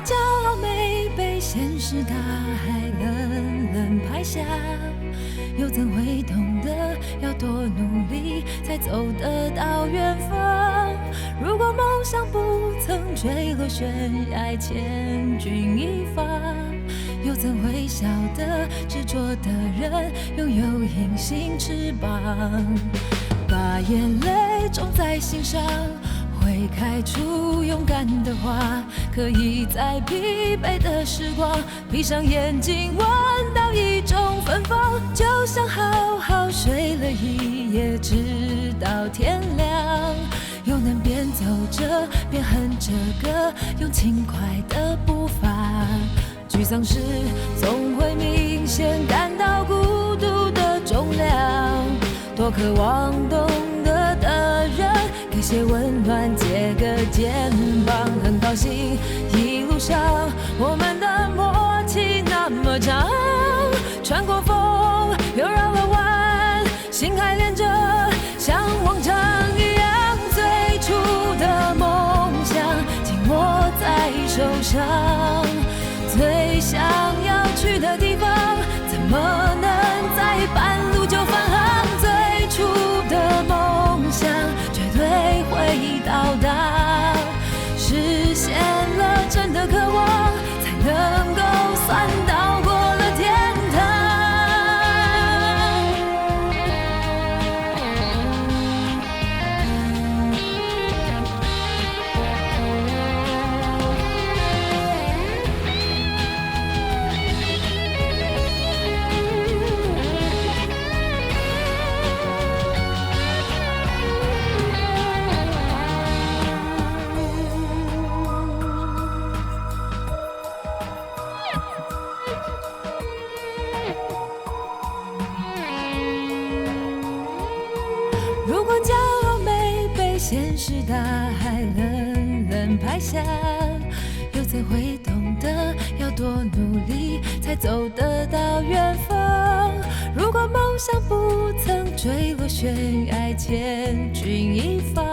骄傲没被现实大海冷冷拍下，又怎会懂得要多努力才走得到远方？如果梦想不曾坠落悬崖，千钧一发，又怎会晓得执着的人拥有隐形翅膀？把眼泪种在心上，会开出勇敢的花，可以在疲惫的时光闭上眼睛，闻到一种芬芳，就像好好睡了一夜，直到天亮，又能边走着边哼着歌，用轻快的步伐。沮丧时总会明显感到孤独的重量，多渴望懂得的人给些温暖，借个肩膀。很高兴一路上我们的默契那么长，穿过风又绕了弯，心还连着像往常一样，最初的梦想紧握在手上，最想要去的地方怎么能在半路就返航？最初的梦想绝对会到达，实现了真的渴望，才能够算到过了天堂。如果骄傲没被现实大海冷冷拍下，又怎会懂得要多努力才走得到远方？如果梦想不曾坠落悬崖，千钧一发，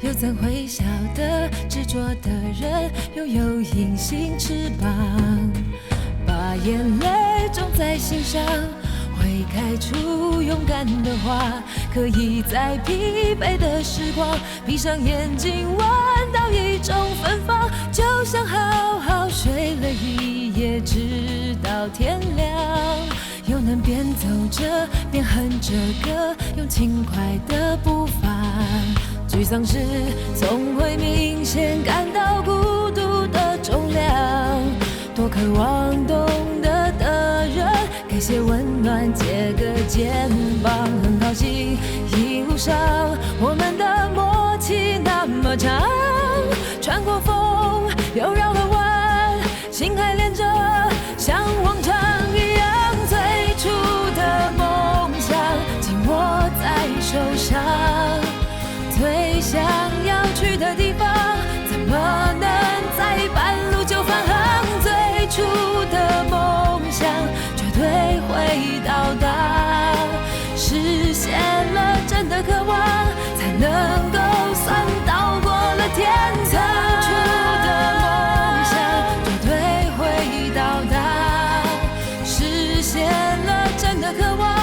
又怎会晓得执着的人拥有隐形翅膀？把眼泪种在心上，会开出勇敢的花，可以在疲惫的时光闭上眼睛，闻到一种芬芳，就像好好睡了一夜，直到天亮，又能边走着边哼着歌，用轻快的步伐。沮丧时总会明显感到孤独的重量，多渴望懂得的人给些温暖，借个肩膀。很高兴一路上我们的默契那么长，穿过风又绕了弯，心还连着像往常一样，最初的梦想紧握在手上，最想要去的地方怎么能在半路就返航？最初的梦想绝对会到达，实现了真的渴望，才能够算到过了天堂。最初的梦想绝对会到达，实现了真的渴望。